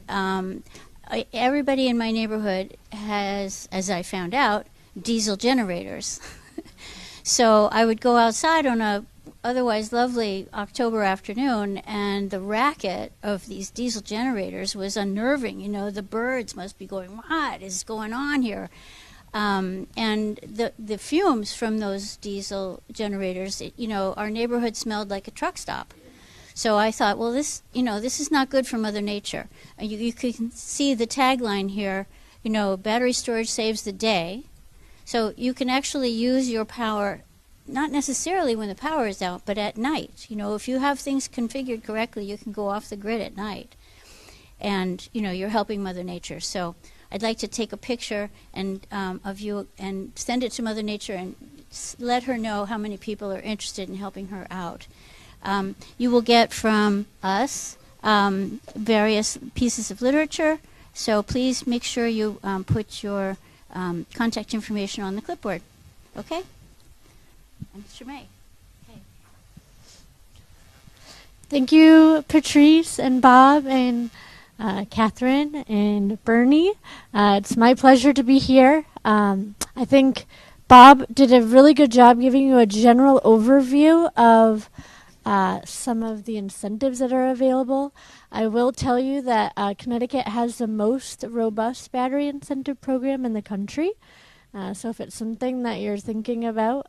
everybody in my neighborhood has, as I found out, diesel generators. So I would go outside on a otherwise lovely October afternoon, and the racket of these diesel generators was unnerving. The birds must be going, what is going on here? And the fumes from those diesel generators, our neighborhood smelled like a truck stop. So I thought, well, this is not good for Mother Nature. You can see the tagline here, battery storage saves the day. So you can actually use your power, not necessarily when the power is out, but at night. If you have things configured correctly, you can go off the grid at night. And, you're helping Mother Nature. So I'd like to take a picture of you and send it to Mother Nature and let her know how many people are interested in helping her out. You will get from us various pieces of literature, so please make sure you put your contact information on the clipboard. Okay? And Shimei. Okay. Thank you, Patrice and Bob and Catherine and Bernie. It's my pleasure to be here. I think Bob did a really good job giving you a general overview of some of the incentives that are available. I will tell you that Connecticut has the most robust battery incentive program in the country. So if it's something that you're thinking about,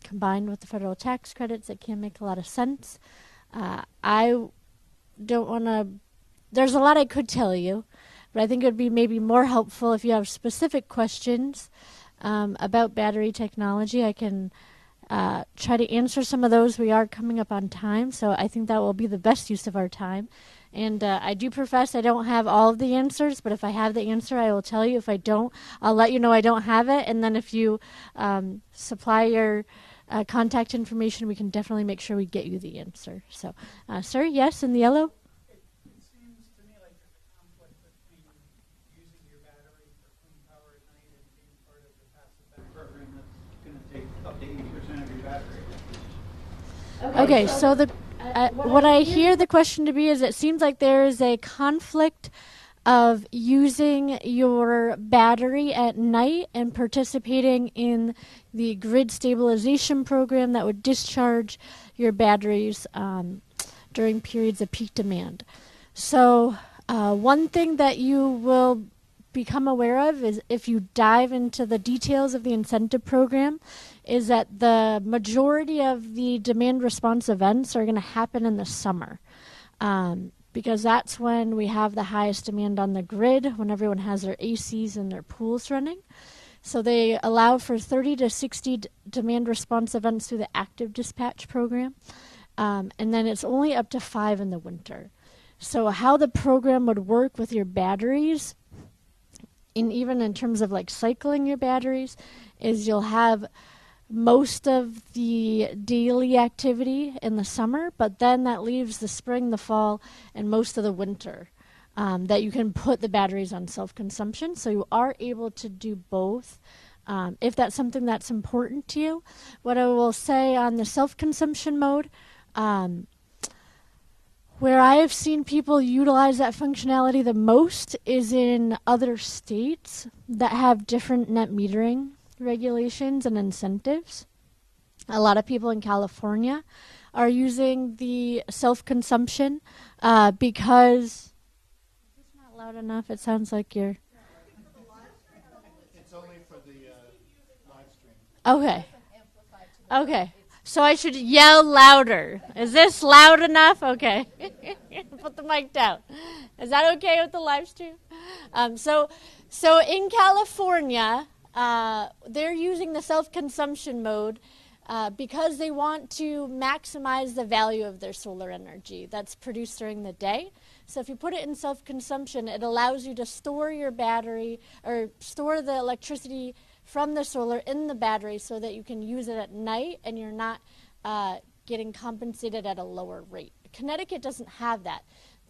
combined with the federal tax credits, it can make a lot of sense. I don't want to, there's a lot I could tell you, but I think it would be maybe more helpful if you have specific questions about battery technology. I can try to answer some of those. We are coming up on time, so I think that will be the best use of our time. And I do profess I don't have all of the answers, but if I have the answer, I will tell you. If I don't, I'll let you know I don't have it. And then if you supply your contact information, we can definitely make sure we get you the answer. So, sir, yes, in the yellow? It seems to me like there's a conflict between using your battery for clean power at night and being part of the passive battery program that's going to take up to 80% of your battery. Okay, so the what I hear the question to be is it seems like there is a conflict of using your battery at night and participating in the grid stabilization program that would discharge your batteries during periods of peak demand. So one thing that you will become aware of is if you dive into the details of the incentive program is that the majority of the demand response events are going to happen in the summer. because that's when we have the highest demand on the grid, when everyone has their ACs and their pools running. So they allow for 30 to 60 demand response events through the active dispatch program. And then it's only up to 5 in the winter. So how the program would work with your batteries, and even in terms of like cycling your batteries, is you'll have most of the daily activity in the summer, but then that leaves the spring, the fall, and most of the winter that you can put the batteries on self-consumption. So you are able to do both if that's something that's important to you. What I will say on the self-consumption mode, where I have seen people utilize that functionality the most is in other states that have different net metering regulations and incentives. A lot of people in California are using the self-consumption because... Is this not loud enough? It sounds like you're... It's only for the live stream. Okay. Okay. So I should yell louder. Is this loud enough? Okay. Put the mic down. Is that okay with the live stream? So in California, they're using the self-consumption mode because they want to maximize the value of their solar energy that's produced during the day. So if you put it in self-consumption, it allows you to store your battery or store the electricity from the solar in the battery so that you can use it at night and you're not getting compensated at a lower rate. Connecticut doesn't have that.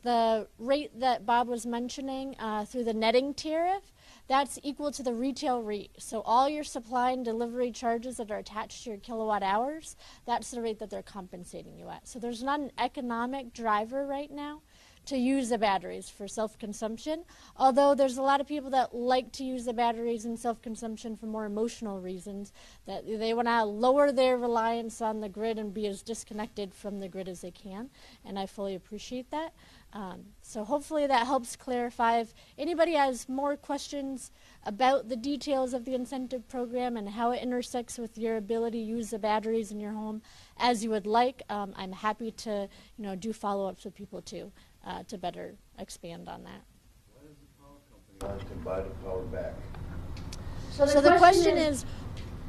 The rate that Bob was mentioning through the netting tariff, that's equal to the retail rate. So all your supply and delivery charges that are attached to your kilowatt hours, that's the rate that they're compensating you at. So there's not an economic driver right now to use the batteries for self-consumption, although there's a lot of people that like to use the batteries in self-consumption for more emotional reasons, that they want to lower their reliance on the grid and be as disconnected from the grid as they can, and I fully appreciate that. So hopefully that helps clarify. If anybody has more questions about the details of the incentive program and how it intersects with your ability to use the batteries in your home as you would like, I'm happy to do follow-ups with people too. To better expand on that. Why does the power company want to buy the power back? So the question is,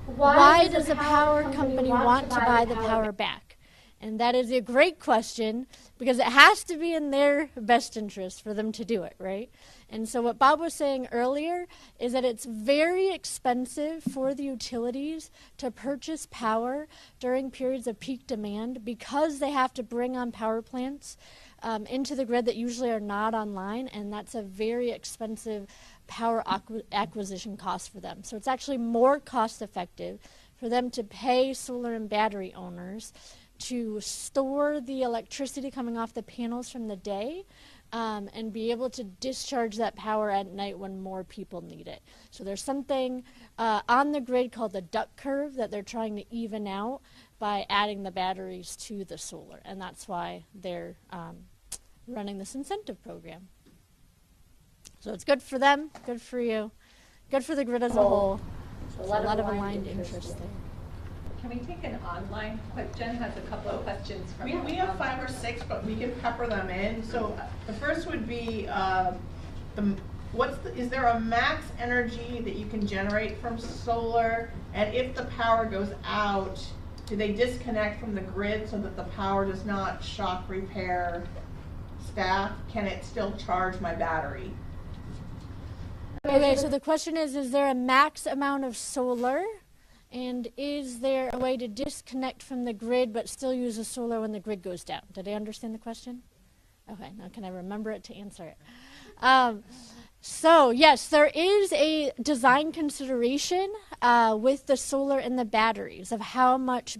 why does the power company want to buy the power back? And that is a great question because it has to be in their best interest for them to do it, right? And so what Bob was saying earlier is that it's very expensive for the utilities to purchase power during periods of peak demand because they have to bring on power plants into the grid that usually are not online, and that's a very expensive power acquisition cost for them. So it's actually more cost effective for them to pay solar and battery owners to store the electricity coming off the panels from the day and be able to discharge that power at night when more people need it. So there's something on the grid called the duck curve that they're trying to even out by adding the batteries to the solar, and that's why they're running this incentive program. So it's good for them, good for you, good for the grid as a whole. So a lot of aligned interest there. Can we take an online question? Jen has a couple of questions from We have 5 or 6, but we can pepper them in. So the first would be, is there a max energy that you can generate from solar? And if the power goes out, do they disconnect from the grid so that the power does not shock repair staff? Can it still charge my battery? Okay, so the question is there a max amount of solar? And is there a way to disconnect from the grid but still use the solar when the grid goes down? Did I understand the question? Okay, now can I remember it to answer it? So yes, there is a design consideration with the solar and the batteries of how much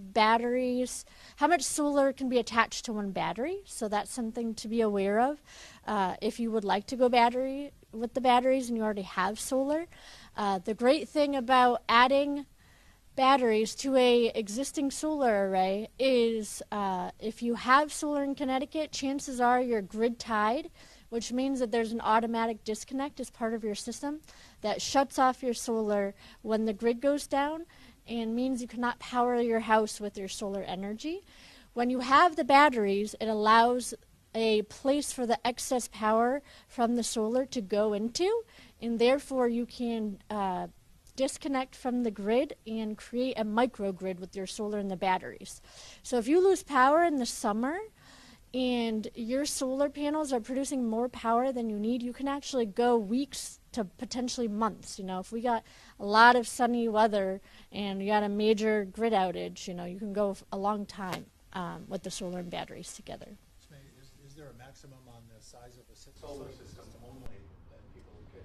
solar can be attached to one battery. So that's something to be aware of if you would like to go with the batteries and you already have solar. The great thing about adding batteries to a existing solar array is if you have solar in Connecticut, chances are you're grid tied, which means that there's an automatic disconnect as part of your system that shuts off your solar when the grid goes down and means you cannot power your house with your solar energy. When you have the batteries, it allows a place for the excess power from the solar to go into, and therefore you can disconnect from the grid and create a microgrid with your solar and the batteries. So if you lose power in the summer and your solar panels are producing more power than you need, you can actually go weeks to potentially months. You know, if we got a lot of sunny weather and you got a major grid outage, you know, you can go a long time with the solar and batteries together. Is there a maximum on the size of a solar system only that people could?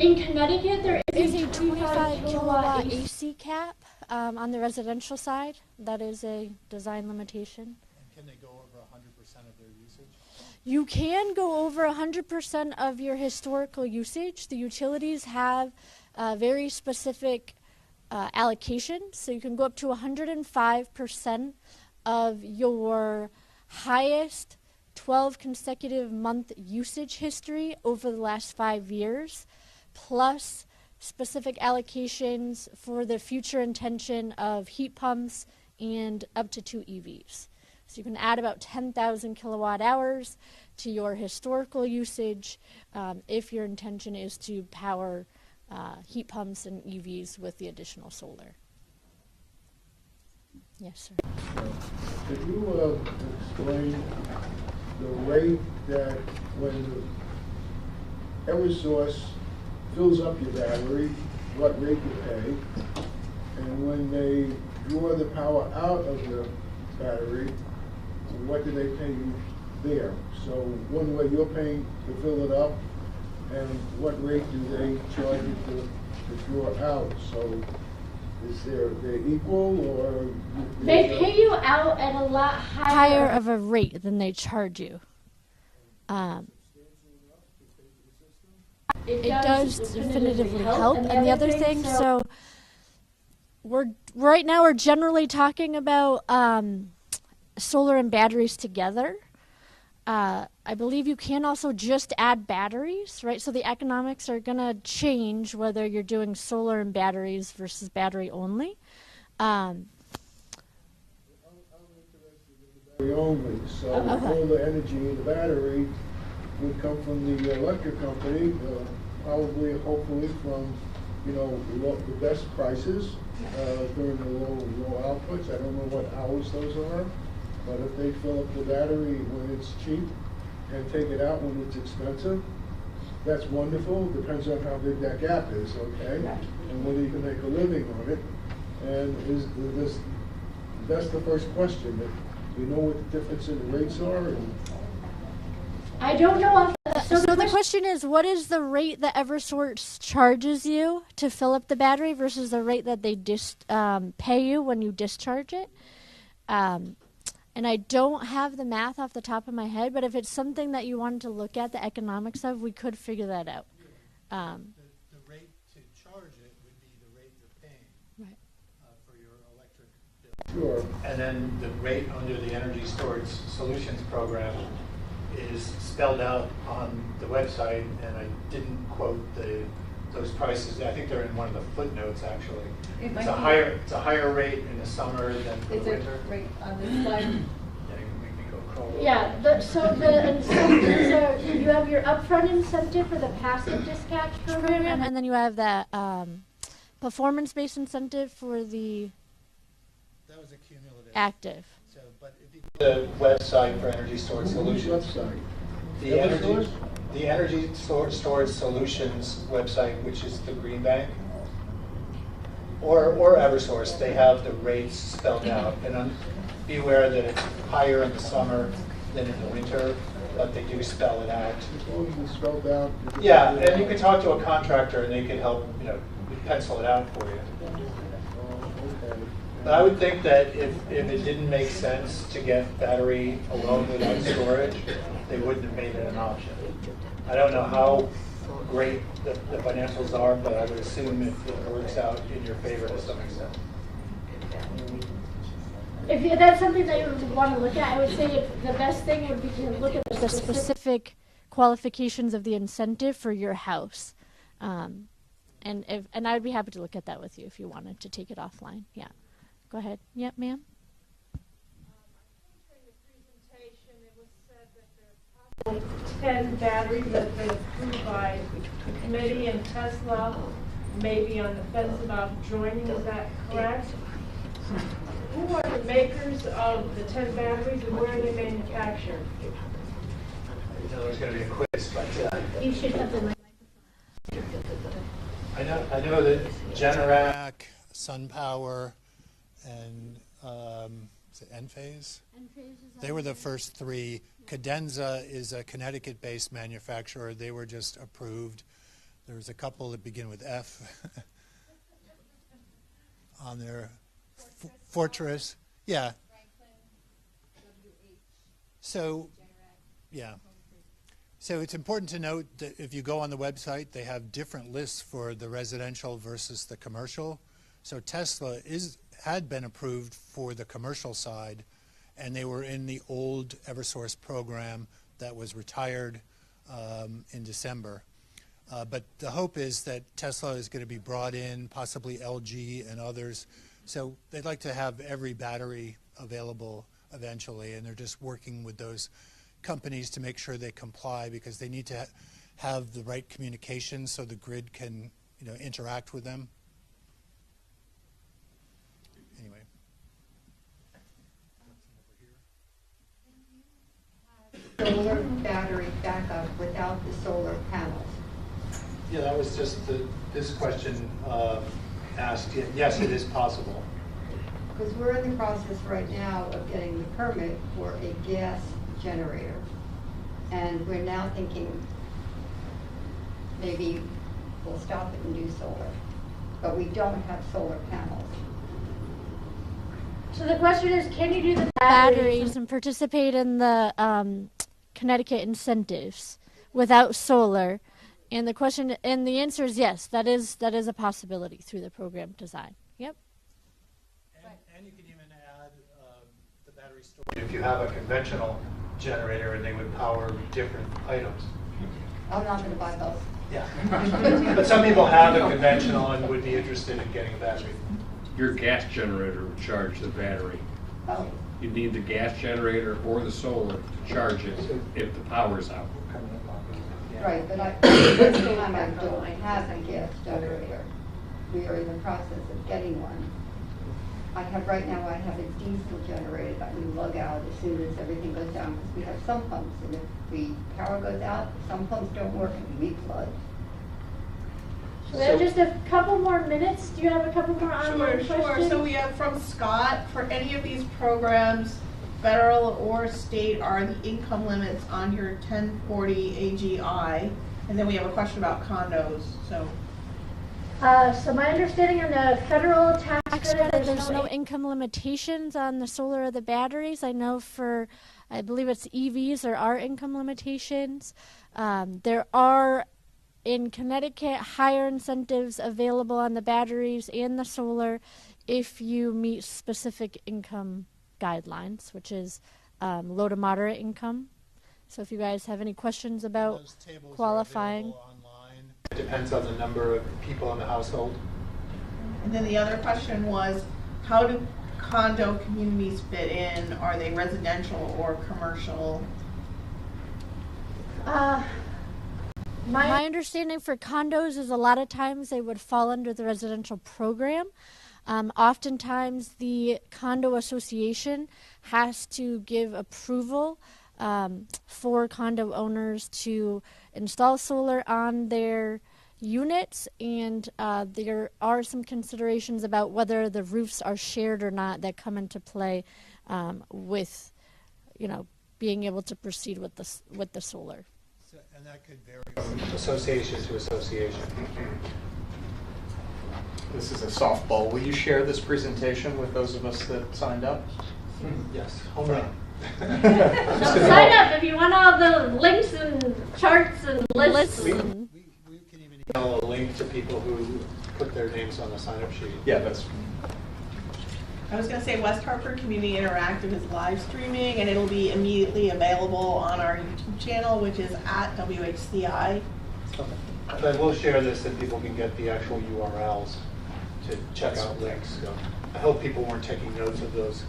In Connecticut, there is a a 25 kilowatt AC cap on the residential side. That is a design limitation. And can they go over 100% of their usage? You can go over 100% of your historical usage. The utilities have very specific allocations, so you can go up to 105% of your highest 12 consecutive month usage history over the last 5 years, plus specific allocations for the future intention of heat pumps and up to 2 EVs. So you can add about 10,000 kilowatt hours to your historical usage if your intention is to power heat pumps and EVs with the additional solar. Yes, sir. Could you explain the rate that when the EverSource fills up your battery, what rate you pay, and when they draw the power out of the battery, what do they pay you there? So one way you're paying to fill it up, and what rate do they charge you to draw out? So is they're equal, or they pay you out at a lot higher of a rate than they charge you? It does definitively help. And the other thing, so right now we're generally talking about solar and batteries together. I believe you can also just add batteries, right? So the economics are going to change whether you're doing solar and batteries versus battery only. Battery only. So all the energy in the battery would come from the electric company, probably, hopefully, from the best prices during the low outputs. I don't know what hours those are. But if they fill up the battery when it's cheap and take it out when it's expensive, that's wonderful. Depends on how big that gap is, okay? And whether you can make a living on it. And that's the first question. Do you know what the difference in the rates are? I don't know. So the question is, what is the rate that EverSource charges you to fill up the battery versus the rate that they pay you when you discharge it? And I don't have the math off the top of my head, but if it's something that you wanted to look at the economics of, we could figure that out. The rate to charge it would be the rate you're paying for your electric bill. Sure. And then the rate under the Energy Storage Solutions Program is spelled out on the website, and I didn't quote those prices. I think they're in one of the footnotes, actually. It's a higher rate in the summer than for the winter. Right on this slide? Yeah, you can make me go crawl over. Yeah, so the incentives are, you have your upfront incentive for the passive dispatch program, and then you have that performance-based incentive for the That was a cumulative. active. So, but if you the website for Energy Storage Solutions. Website. The Energy Storage Solutions website, which is the Green Bank, or EverSource, they have the rates spelled out. And be aware that it's higher in the summer than in the winter, but they do spell it out. It's spelled out. Yeah, and you can talk to a contractor and they can help, pencil it out for you. Okay. But I would think that if it didn't make sense to get battery alone without storage, they wouldn't have made it an option. I don't know how great the financials are, but I would assume it works out in your favor to some extent. if that's something that you would want to look at, I would say the best thing would be to look at The specific qualifications of the incentive for your house. And I'd be happy to look at that with you if you wanted to take it offline. Yeah. Go ahead. Yep, ma'am. I think in the presentation it 10 batteries that have been approved by the committee, and Tesla may be on the fence about joining, is that correct? Who are the makers of the 10 batteries and where are they manufactured? I know there's going to be a quiz, but You should have the mic. I know that Generac, SunPower, and is it Enphase? They were the first three. Cadenza is a Connecticut-based manufacturer. They were just approved. There's a couple that begin with F on their Fortress. Yeah. So, yeah. So it's important to note that if you go on the website, they have different lists for the residential versus the commercial. So Tesla had been approved for the commercial side, and they were in the old Eversource program that was retired in December. But the hope is that Tesla is going to be brought in, possibly LG and others. So they'd like to have every battery available eventually, and they're just working with those companies to make sure they comply, because they need to have the right communication so the grid can, interact with them. Anyway. Solar battery backup without the solar panels. Yeah, that was just this question asked. Yes, it is possible. Because we're in the process right now of getting the permit for a gas generator. And we're now thinking maybe we'll stop it and do solar. But we don't have solar panels. So the question is, can you do the batteries and participate in the Connecticut incentives without solar? And the answer is yes. That is a possibility through the program design. Yep. And you can even add the battery storage if you have a conventional generator, and they would power different items. I'm not going to buy those. Yeah. But some people have a conventional and would be interested in getting a battery. Your gas generator would charge the battery. Oh. You need the gas generator or the solar to charge it if the power's out. Right, but this time I don't have a gas generator. We are in the process of getting one. I have a diesel generator that we lug out as soon as everything goes down, because we have sump pumps, and if the power goes out, the sump pumps don't work and we flood. So we have just a couple more minutes. Do you have a couple more online questions? Sure. So we have from Scott, for any of these programs, federal or state, are the income limits on your 1040 AGI? And then we have a question about condos. So my understanding on the federal tax credit, there's no income limitations on the solar or the batteries. I know I believe it's EVs, there are income limitations. There are, in Connecticut, higher incentives available on the batteries and the solar if you meet specific income guidelines, which is low to moderate income. So if you guys have any questions about qualifying. It depends on the number of people in the household. And then the other question was, how do condo communities fit in? Are they residential or commercial? My understanding for condos is a lot of times they would fall under the residential program. Oftentimes the condo association has to give approval for condo owners to install solar on their units, and there are some considerations about whether the roofs are shared or not that come into play with, being able to proceed with the solar. So, and that could vary from association to association. This is a softball. Will you share this presentation with those of us that signed up? Yes. Hold on. Sign up if you want all the links and charts and lists. We can even email a link to people who put their names on the sign-up sheet. Yeah, that's. I was going to say West Hartford Community Interactive is live streaming, and it'll be immediately available on our YouTube channel, which is at WHCI. Okay. But we'll share this so people can get the actual URLs to check out links. So I hope people weren't taking notes of those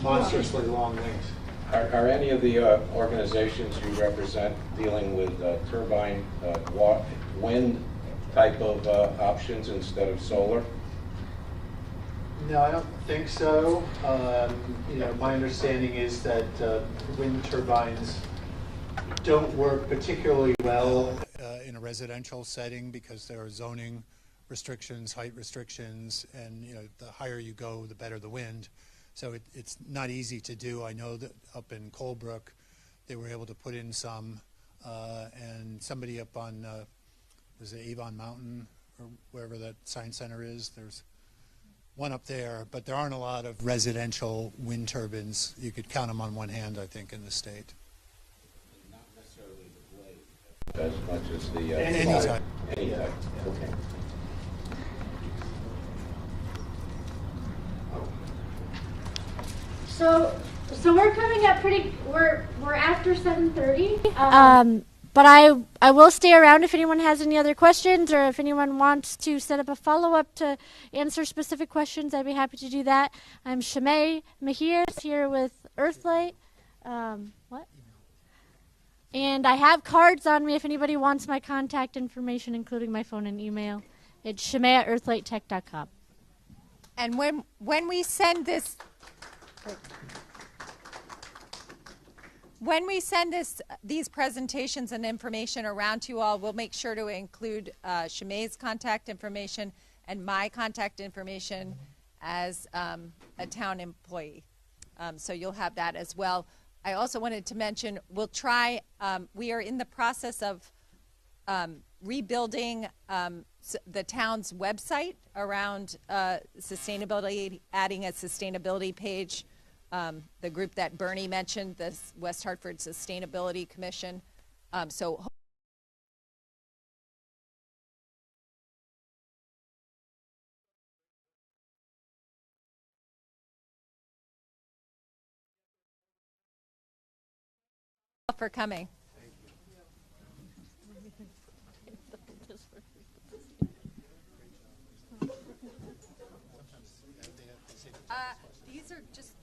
monstrously long links. Are any of the organizations you represent dealing with turbine, wind type of options instead of solar? No, I don't think so. You know, my understanding is that wind turbines don't work particularly well in a residential setting because there are zoning restrictions, height restrictions, and you know, the higher you go, the better the wind. So it's not easy to do. I know that up in Colebrook, they were able to put in some, and somebody up on, was it Avon Mountain or wherever that science center is? There's one up there, but there aren't a lot of residential wind turbines. You could count them on one hand, I think, in the state. Not necessarily the blade, as much as the any type. Any type. Okay. So we're coming up we're after 7:30. But I will stay around if anyone has any other questions, or if anyone wants to set up a follow-up to answer specific questions, I'd be happy to do that. I'm Shemay Mahir here with Earthlight. And I have cards on me if anybody wants my contact information, including my phone and email. It's shemay@earthlighttech.com. And when we send this, these presentations and information around to you all, we'll make sure to include Shemay's contact information and my contact information as a town employee. So you'll have that as well. I also wanted to mention, we'll try, we are in the process of rebuilding the town's website around sustainability, adding a sustainability page. The group that Bernie mentioned, the West Hartford Sustainability Commission. So for coming. These are just